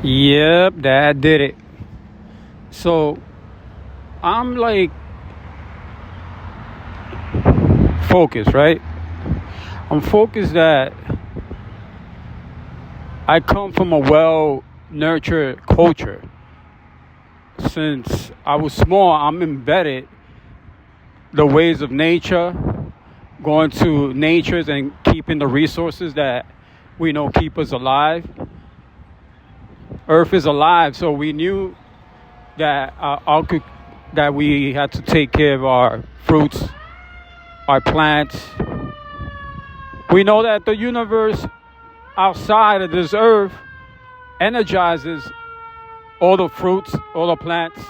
Yep, that did it. So I'm like focused, right? I'm focused that I come from a well nurtured culture. Since I was small, I'm embedded the ways of nature, going to natures and keeping the resources that we know keep us alive. Earth is alive, so we knew that that we had to take care of our fruits, our plants. We know that the universe outside of this earth energizes all the fruits, all the plants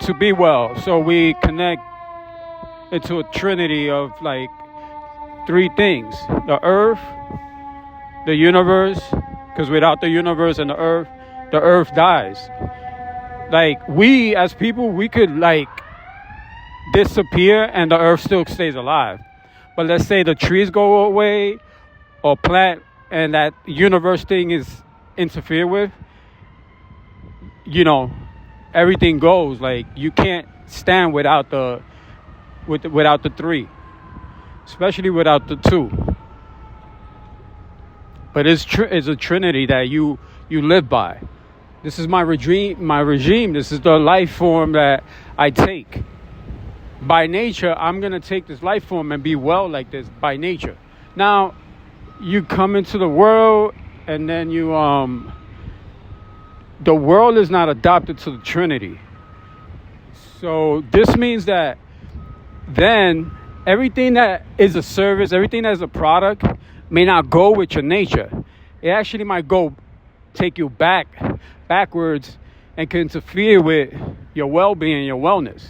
to be well. So we connect into a trinity of like three things: the earth, the universe, because without the universe and the earth dies. Like we as people, we could like disappear and the earth still stays alive. But let's say the trees go away or plant and that universe thing is interfered with, you know, everything goes. Like you can't stand without without the three, especially without the two. But it's a trinity that you live by. This is my regime. My regime. This is the life form that I take. By nature, I'm gonna take this life form and be well like this by nature. Now, you come into the world, and then the world is not adopted to the Trinity. So this means that then everything that is a service, everything that is a product, may not go with your nature. It actually might take you backwards, and can interfere with your well-being, your wellness.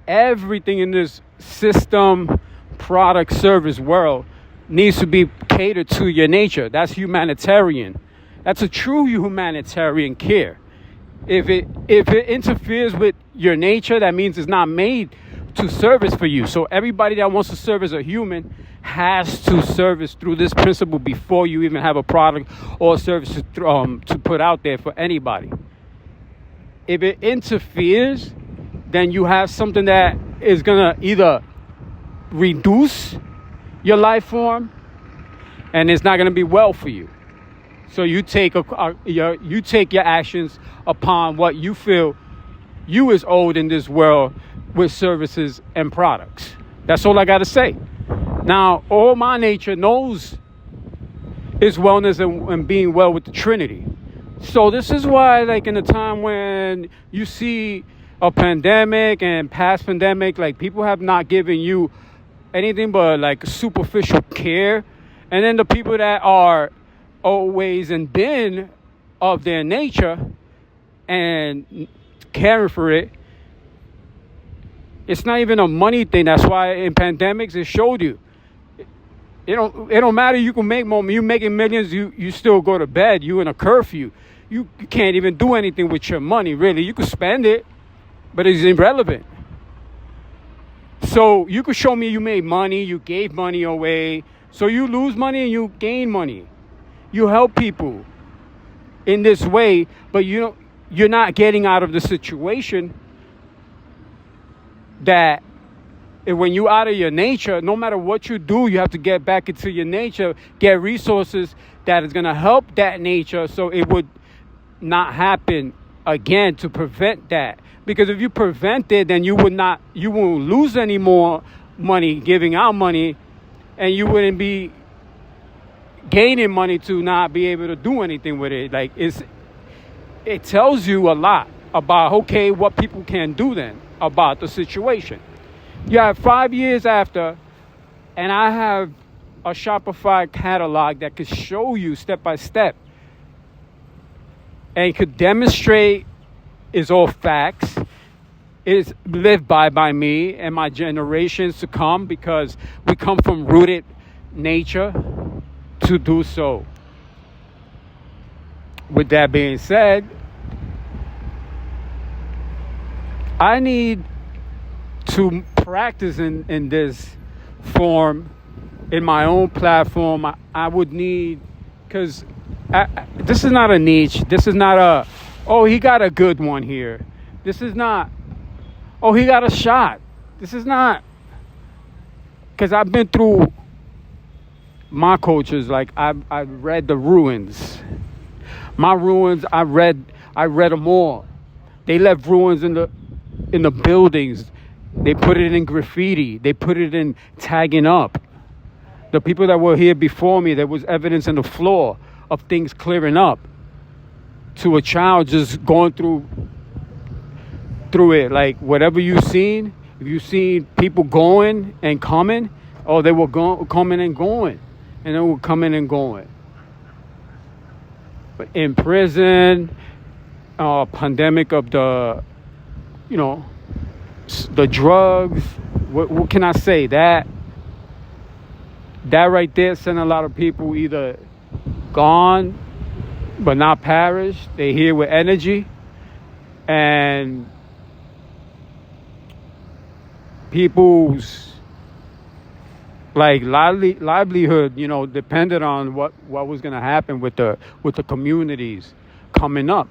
Everything in this system, product, service world needs to be catered to your nature. That's humanitarian. That's a true humanitarian care. If it interferes with your nature, that means it's not made to service for you. So everybody that wants to serve as a human has to service through this principle before you even have a product or a service to put out there for anybody. If it interferes, then you have something that is gonna either reduce your life form, and it's not gonna be well for you. So you take your actions upon what you feel you is owed in this world with services and products. That's all I gotta say. Now, all my nature knows is wellness and being well with the Trinity. So this is why, like in a time when you see a pandemic and past pandemic, like people have not given you anything but like superficial care. And then the people that are always and been of their nature and caring for it, it's not even a money thing. That's why in pandemics it showed you. It don't matter. You can make more. You making millions. You still go to bed. You in a curfew. You can't even do anything with your money. Really, you could spend it, but it's irrelevant. So you could show me you made money. You gave money away. So you lose money and you gain money. You help people in this way, but you're not getting out of the situation that when you out of your nature, no matter what you do, you have to get back into your nature, get resources that is going to help that nature so it would not happen again, to prevent that. Because if you prevent it, then you won't lose any more money giving out money, and you wouldn't be gaining money to not be able to do anything with it. Like it tells you a lot about, okay, what people can do then about the situation. You have 5 years after, and I have a Shopify catalog that could show you step by step and could demonstrate is all facts, is lived by me and my generations to come, because we come from rooted nature to do so. With that being said, I need to practice in this form in my own platform. I would need, because This is not a niche. This is not a, oh, he got a good one here. This is not, oh, he got a shot. This is not, because I've been through my cultures. Like I've read the ruins. My ruins, I read them all. They left ruins in the buildings. They put it in graffiti. They put it in tagging up. The people that were here before me, there was evidence in the floor of things clearing up. To a child just going through it, like whatever you've seen. If you've seen people going and coming, oh, they were coming and going, and they were coming and going. But in prison, pandemic of the drugs. What can I say? That right there sent a lot of people either gone but not perished. They're here with energy, and people's like livelihood, depended on what was going to happen with the communities coming up.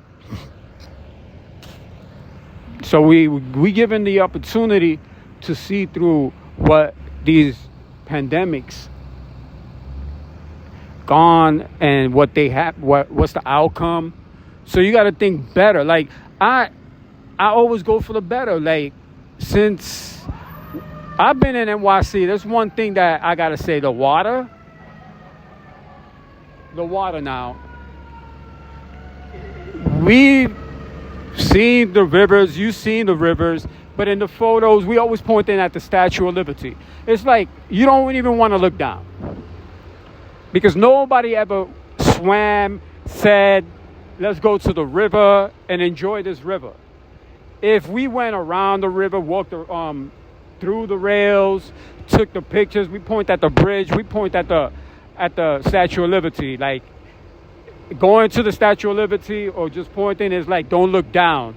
So we given the opportunity to see through what these pandemics gone and what they have, what's the outcome. So you got to think better. Like I always go for the better. Like since I've been in NYC, there's one thing that I got to say: the water now. We've seen the rivers, you've seen the rivers, but in the photos, we always pointing at the Statue of Liberty. It's like you don't even want to look down, because nobody ever swam, said, let's go to the river and enjoy this river. If we went around the river, walked through the rails, took the pictures, we point at the bridge, we point at the Statue of Liberty. Like going to the Statue of Liberty or just pointing is like, don't look down.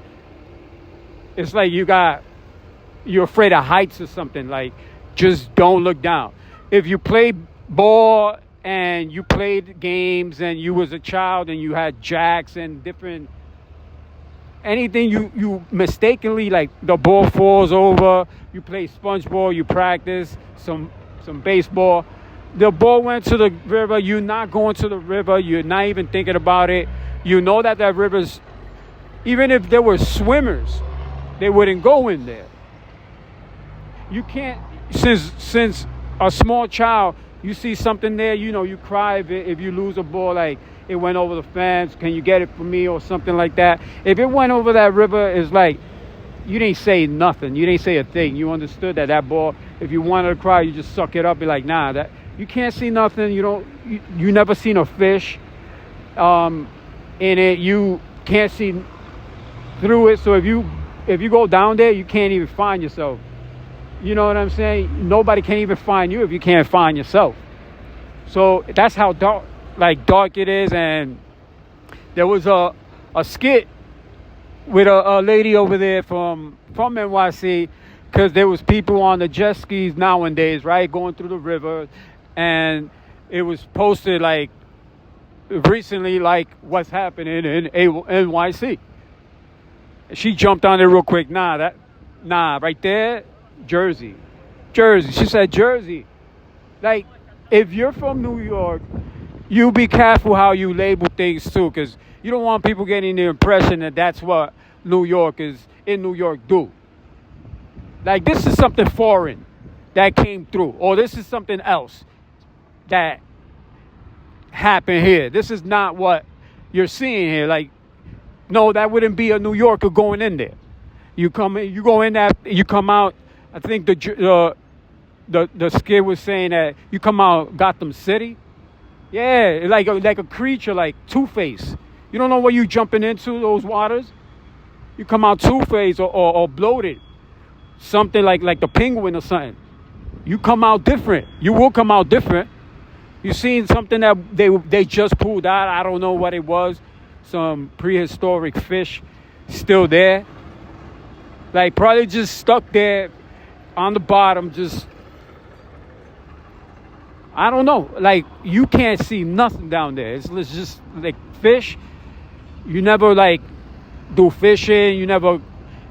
It's like you're afraid of heights or something. Like, just don't look down. If you play ball and you played games and you was a child and you had jacks and different, anything you mistakenly, like the ball falls over, you play sponge ball, you practice some baseball, the ball went to the river, you're not going to the river, you're not even thinking about it. You know that river's, even if there were swimmers, they wouldn't go in there. You can't, since a small child, you see something there, you cry if you lose a ball, like it went over the fence, can you get it for me, or something like that. If it went over that river, it's like you didn't say nothing, you didn't say a thing. You understood that ball, if you wanted to cry, you just suck it up, be like, nah, that you can't see nothing. You never seen a fish in it. You can't see through it. So if you go down there, you can't even find yourself. You know what I'm saying? Nobody can even find you if you can't find yourself. So that's how dark it is. And there was a skit with a lady over there from NYC, because there was people on the jet skis nowadays, right, going through the river, and it was posted like recently, like what's happening in NYC. She jumped on it real quick. Nah, right there, Jersey. She said Jersey. Like, if you're from New York, you be careful how you label things too, because you don't want people getting the impression that that's what New Yorkers in New York do. Like, this is something foreign that came through, or this is something else that happened here. This is not what you're seeing here. Like, no, that wouldn't be a New Yorker going in there. You go in there, you come out. I think the skit was saying that you come out Gotham City. Yeah, like a creature, like Two-Face. You don't know what you jumping into, those waters. You come out Two-Face or bloated. Something like the Penguin or something. You come out different. You will come out different. You seen something that they just pulled out. I don't know what it was. Some prehistoric fish still there. Like, probably just stuck there on the bottom, just I don't know. Like, you can't see nothing down there. It's just like fish. You never like do fishing. You never,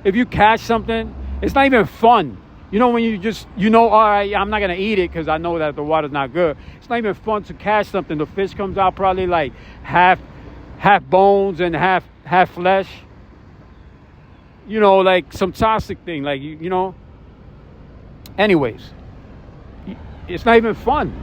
if you catch something, it's not even fun. You know, when you just, all right, I'm not going to eat it because I know that the water's not good. It's not even fun to catch something. The fish comes out probably like half bones and half flesh. You know, like some toxic thing. Like, Anyways, it's not even fun.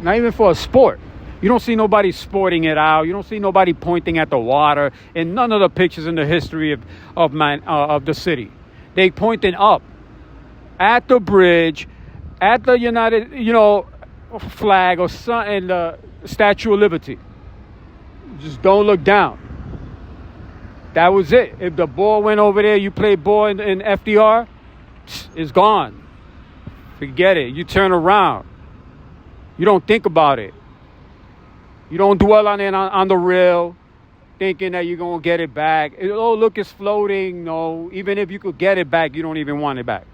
Not even for a sport. You don't see nobody sporting it out. You don't see nobody pointing at the water. And none of the pictures in the history of the city. They pointing up at the bridge, at the United, flag or something, and the Statue of Liberty. Just don't look down. That was it. If the ball went over there, you play ball in FDR, it's gone. Forget it. You turn around. You don't think about it. You don't dwell on it on the rail, thinking that you're going to get it back. Oh, look, it's floating. No, even if you could get it back, you don't even want it back.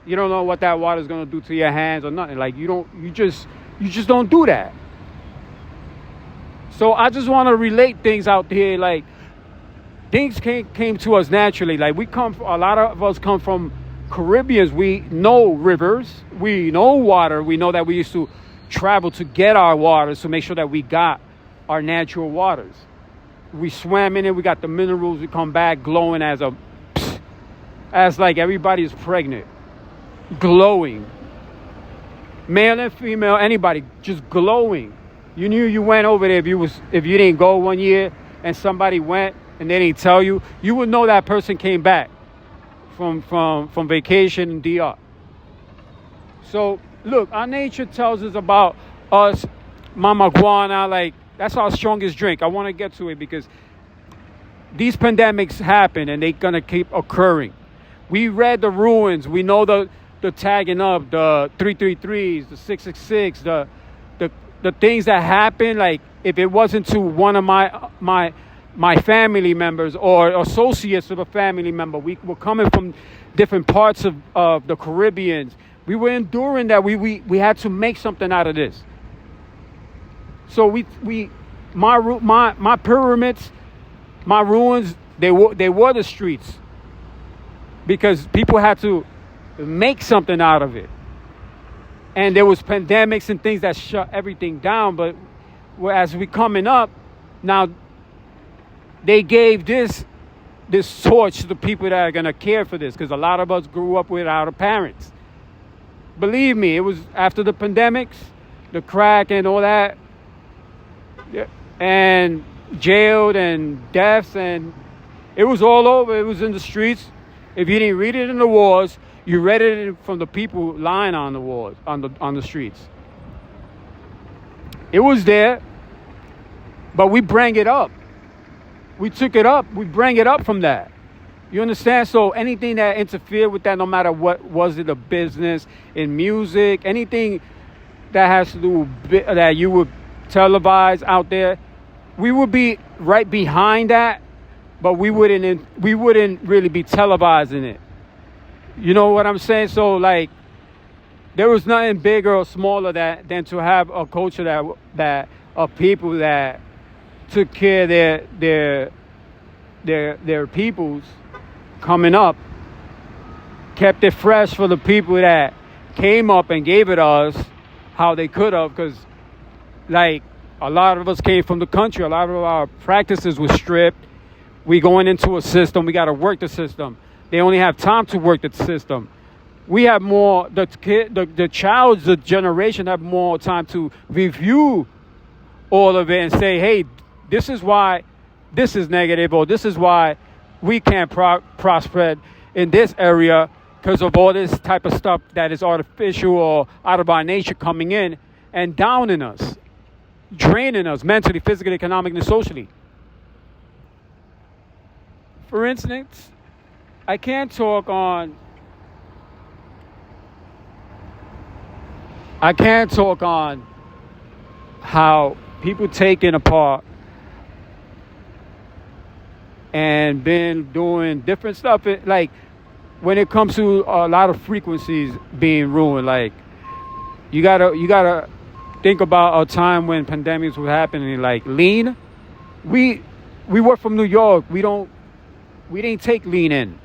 You don't know what that water's going to do to your hands or nothing. Like, you just don't do that. So I just want to relate things out here. Like, things came to us naturally. Like, a lot of us come from Caribbeans. We know rivers. We know water. We know that we used to travel to get our waters to make sure that we got our natural waters. We swam in it. We got the minerals. We come back glowing as like everybody's pregnant. Glowing. Male and female, anybody, just glowing. You knew you went over there if you didn't go one year and somebody went and they didn't tell you, you would know that person came back from vacation in DR. So look, our nature tells us about us, Mama Guana, like that's our strongest drink. I want to get to it because these pandemics happen and they're gonna keep occurring. We read the ruins, we know the tagging up, the 333s, the 666, the things that happen. Like if it wasn't to one of my family members or associates of a family member, we were coming from different parts of the Caribbean. We were enduring that. We had to make something out of this. So my pyramids, my ruins, they were the streets because people had to make something out of it. And there was pandemics and things that shut everything down. But as we coming up, now they gave this torch to the people that are going to care for this, because a lot of us grew up without our parents. Believe me, it was after the pandemics, the crack and all that, and jailed and deaths, and it was all over. It was in the streets. If you didn't read it in the wars, you read it from the people lying on the walls, on the streets. It was there, but we bring it up. We took it up. We bring it up from that. You understand? So anything that interfered with that, no matter what, was it a business, in music, anything that has to do that you would televise out there, we would be right behind that, but we wouldn't really be televising it. You know what I'm saying? So like, there was nothing bigger or smaller than to have a culture that of people that took care of their peoples coming up, kept it fresh for the people that came up and gave it us how they could have, because like a lot of us came from the country. A lot of our practices were stripped. We going into a system. We got to work the system. They only have time to work the system. We have more, the child's the generation have more time to review all of it and say, hey, this is why this is negative, or this is why we can't prosper in this area because of all this type of stuff that is artificial or out of our nature coming in and downing us, draining us mentally, physically, economically, socially. For instance, I can't talk on how people taking apart and been doing different stuff. Like when it comes to a lot of frequencies being ruined, like You gotta think about a time when pandemics were happening, like lean. We were from New York. We didn't take lean in.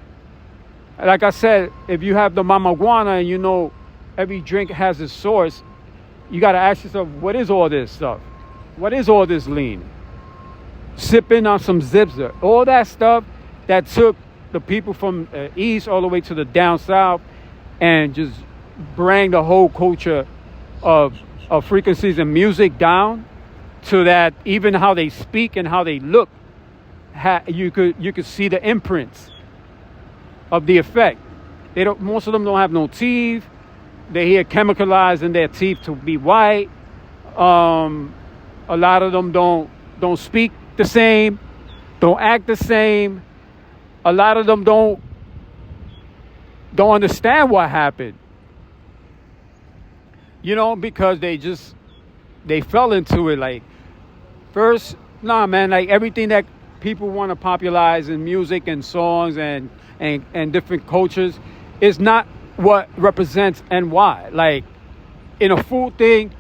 Like I said, if you have the mama guana and you know every drink has its source, you gotta ask yourself, what is all this stuff? What is all this lean? Sipping on some zipzer, all that stuff that took the people from east all the way to the down south and just bring the whole culture of frequencies and music down to that even how they speak and how they look, you could see the imprints of the effect. Most of them don't have no teeth. They here chemicalized in their teeth to be white. A lot of them don't speak the same, don't act the same. A lot of them don't understand what happened. Because they fell into it. Like, first, nah, man, like everything that people want to popularize in music and songs and different cultures is not what represents NY. Like, in a food thing,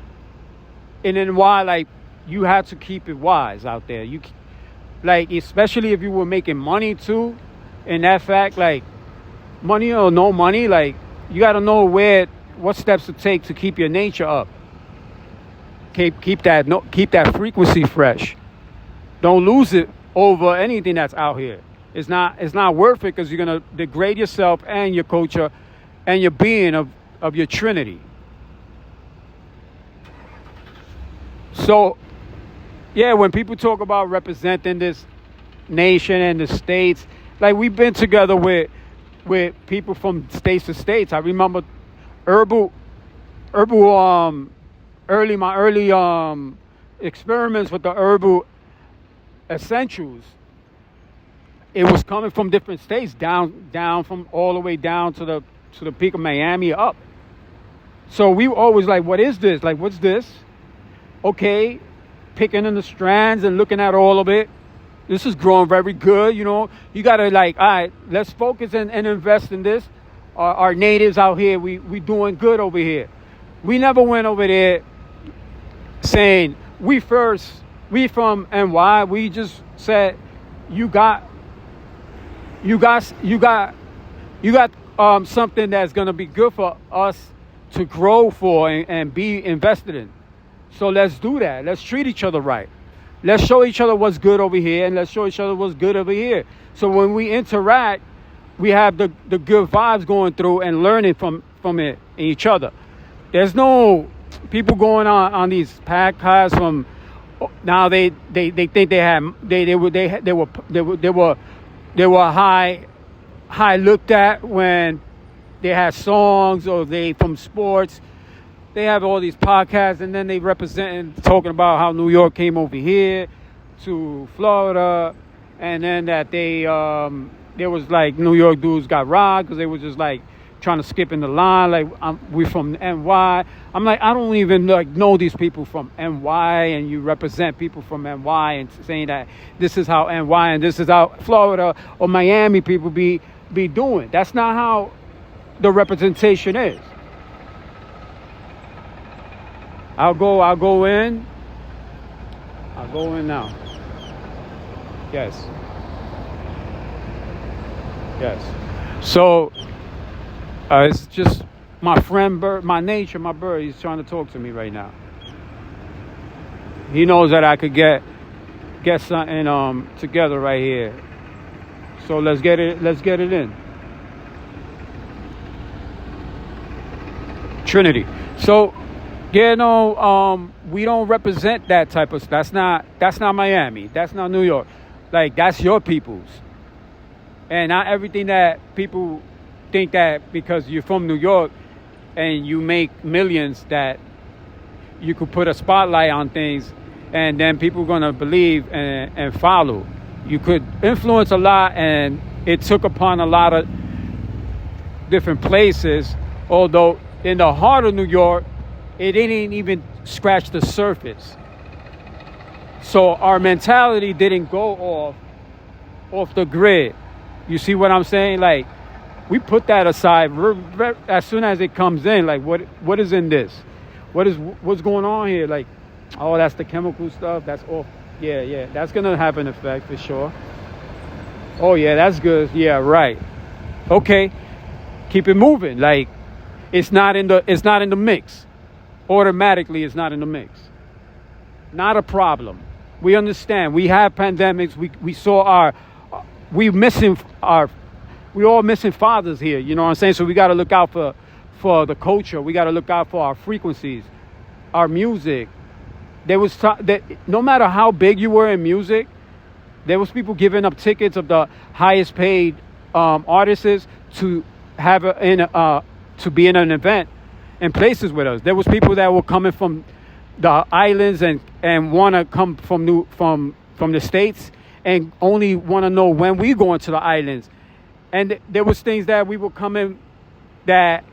in NY, like, you had to keep it wise out there. Like, especially if you were making money too, in that fact, like, money or no money, like, you got to know what steps to take to keep your nature up. Keep that frequency fresh. Don't lose it over anything that's out here. It's not worth it, because you're gonna degrade yourself and your culture and your being of your trinity. So, yeah, when people talk about representing this nation and the states, like, we've been together with people from states to states. I remember my early experiments with the herbal essentials. It was coming from different states, down from all the way down to the peak of Miami up. So we were always like, what is this? Like, what's this? Okay, picking in the strands and looking at all of it. This is growing very good, You got to, like, all right, let's focus and invest in this. Our natives out here, we doing good over here. We never went over there saying, we from NY. We just said, you got something that's going to be good for us to grow for and be invested in. So let's do that. Let's treat each other right. Let's show each other what's good over here, and let's show each other what's good over here. So when we interact, we have the good vibes going through and learning from it in each other. There's no people going on these podcasts from now. They think they were high looked at when they had songs, or they from sports. They have all these podcasts, and then they represent talking about how New York came over here to Florida, and then that there was like New York dudes got robbed because they were just like trying to skip in the line. Like, we're from NY. I'm like, I don't even know these people from NY, and you represent people from NY and saying that this is how NY and this is how Florida or Miami people be doing. That's not how the representation is. I'll go in now. Yes. So it's just my friend Bird, my bird. He's trying to talk to me right now. He knows that I could get something together right here. So let's get it in. Trinity. So, we don't represent that type of stuff. That's not Miami. That's not New York. Like, that's your people's. And not everything that people think that because you're from New York and you make millions that you could put a spotlight on things and then people are going to believe and follow. You could influence a lot, and it took upon a lot of different places, although in the heart of New York, it didn't even scratch the surface. So our mentality didn't go off the grid. You see what I'm saying? Like, we put that aside as soon as it comes in. Like, what is in this? What's going on here? Like, oh, that's the chemical stuff. That's all. Yeah. That's gonna have an effect for sure. Oh yeah, that's good. Yeah, right. Okay, keep it moving. Like, it's not in the mix. Automatically, it's not in the mix. Not a problem. We understand. We have pandemics. We saw we all missing fathers here. You know what I'm saying? So we got to look out for the culture. We got to look out for our frequencies, our music. There was that no matter how big you were in music, there was people giving up tickets of the highest paid artists to have to be in an event in places with us. There was people that were coming from the islands and want to come from the States and only want to know when we go into the islands. And there was things that we were coming that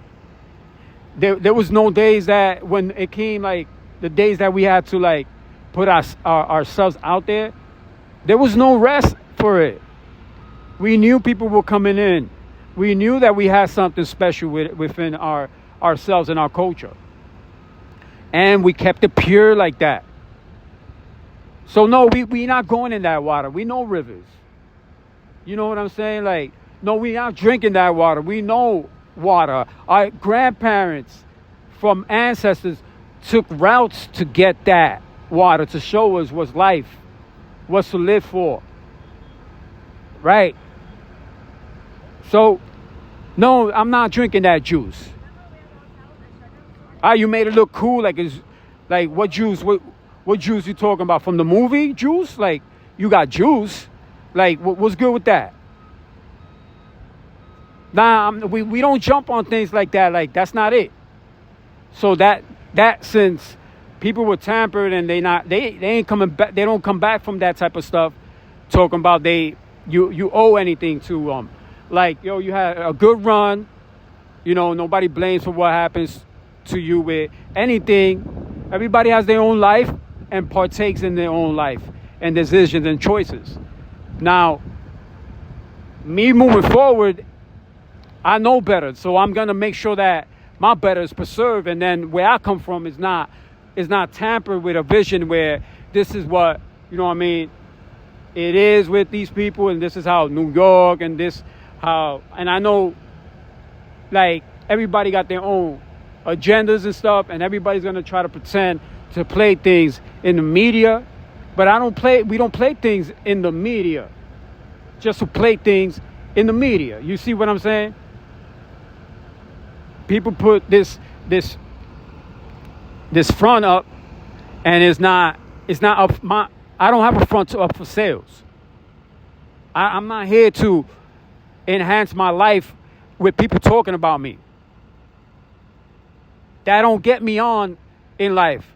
there was no days that when it came, like the days that we had to like put ourselves out there, there was no rest for it. We knew people were coming in. We knew that we had something special within ourselves and our culture. And we kept it pure like that. So no, we not going in that water. We know rivers. You know what I'm saying? Like, no, we not drinking that water. We know water. Our grandparents from ancestors took routes to get that water to show us what's life, what's to live for. Right? So, no, I'm not drinking that juice. You made it look cool, like it's like what juice? What juice you talking about? From the movie juice? Like you got juice? Like what's good with that? Nah, we don't jump on things like that. Like that's not it. So that since people were tampered and they ain't coming back, they don't come back from that type of stuff. Talking about you owe anything to them. Like yo, you had a good run. You know, nobody blames for what happens to you with anything. Everybody has their own life and partakes in their own life and decisions and choices. Now, me moving forward, I know better, so I'm gonna make sure that my better is preserved, and then where I come from is not tampered with a vision where this is what, you know what I mean, it is with these people, and this is how New York and this how, and I know like everybody got their own agendas and stuff, and everybody's gonna try to pretend to play things in the media, but we don't play things in the media just to play things in the media. You see what I'm saying? People put this front up, and it's not up. I don't have a front up for sales. I'm not here to enhance my life with people talking about me. That don't get me on in life,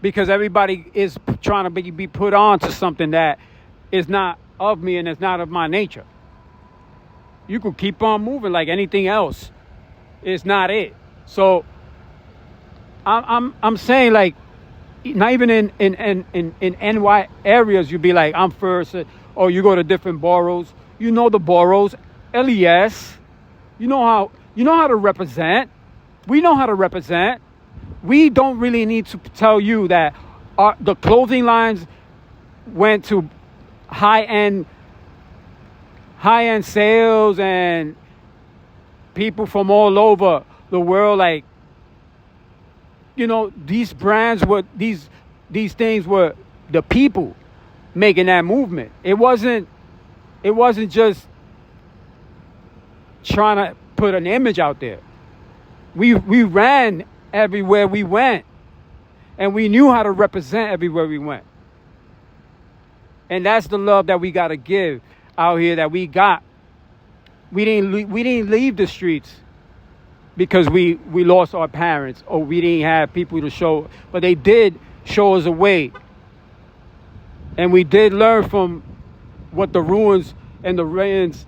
because everybody is trying to be put on to something that is not of me and it's not of my nature. You could keep on moving like anything else. It's not it. So I'm saying, like, not even in NY areas, you'd be like, I'm first, or you go to different boroughs. You know the boroughs, LES. You know how to represent. We know how to represent. We don't really need to tell you that the clothing lines went to high-end sales, and people from all over the world, like, you know, these brands were, these things were the people making that movement. It wasn't just trying to put an image out there. We ran everywhere we went, and we knew how to represent everywhere we went. And that's the love that we got to give out here, that we got. We didn't leave the streets because we lost our parents, or we didn't have people to show, but they did show us a way. And we did learn from what the ruins and the rains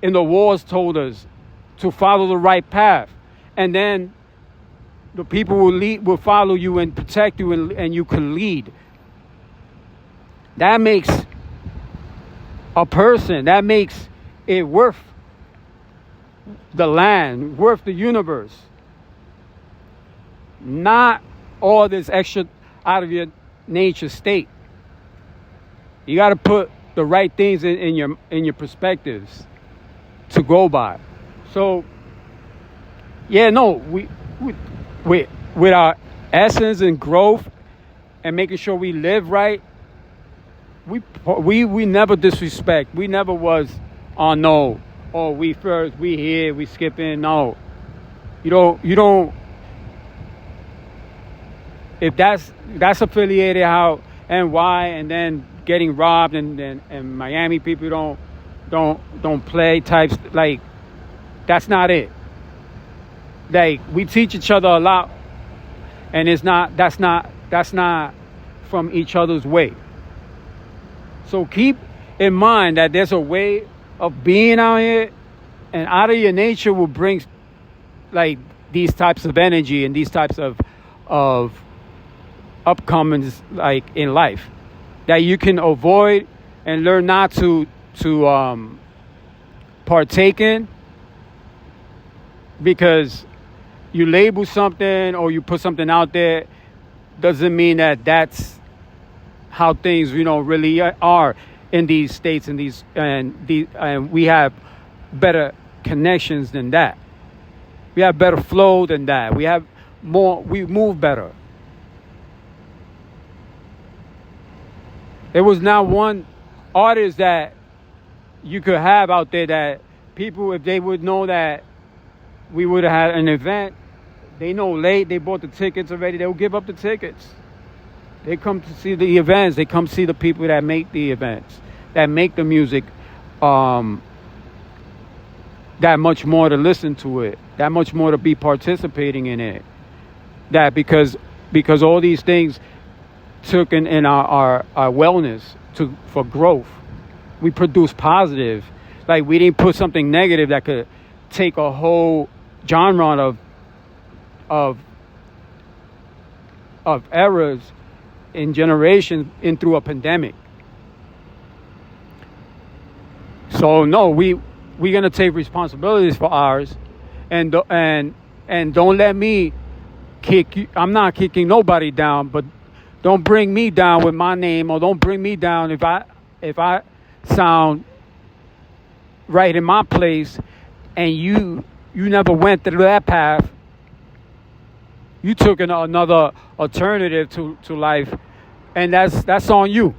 and the wars told us, to follow the right path. And then the people will follow you and protect you, and you can lead. That makes a person, that makes it worth the land, worth the universe. not all this extra out of your nature state. You got to put the right things in your perspectives to go by. So, yeah, no, we with our essence and growth and making sure we live right, we never disrespect. We never was, oh no, oh we first, we here, we skipping. No, you don't. If that's affiliated how and why, and then getting robbed and Miami people don't play types, like that's not it. Like we teach each other a lot, and that's not from each other's way. So keep in mind that there's a way of being out here, and out of your nature will bring like these types of energy and these types of upcomings like in life that you can avoid and learn not to partake in, because you label something or you put something out there doesn't mean that that's how things really are in these states and we have better connections than that. We have better flow than that. We move better. There was not one artist that you could have out there that people, if they would know that we would have had an event, they know late, they bought the tickets already, they'll give up the tickets. They come to see the events. They come see the people that make the events, that make the music, that much more to listen to it, that much more to be participating in it. That because all these things took in our wellness for growth. We produce positive. Like we didn't put something negative that could take a whole genre of errors in generations in through a pandemic. So no, we're gonna take responsibilities for ours, and don't let me kick you. I'm not kicking nobody down, but don't bring me down with my name, or don't bring me down if I sound right in my place, and you never went through that path. You took another alternative to life, and that's on you.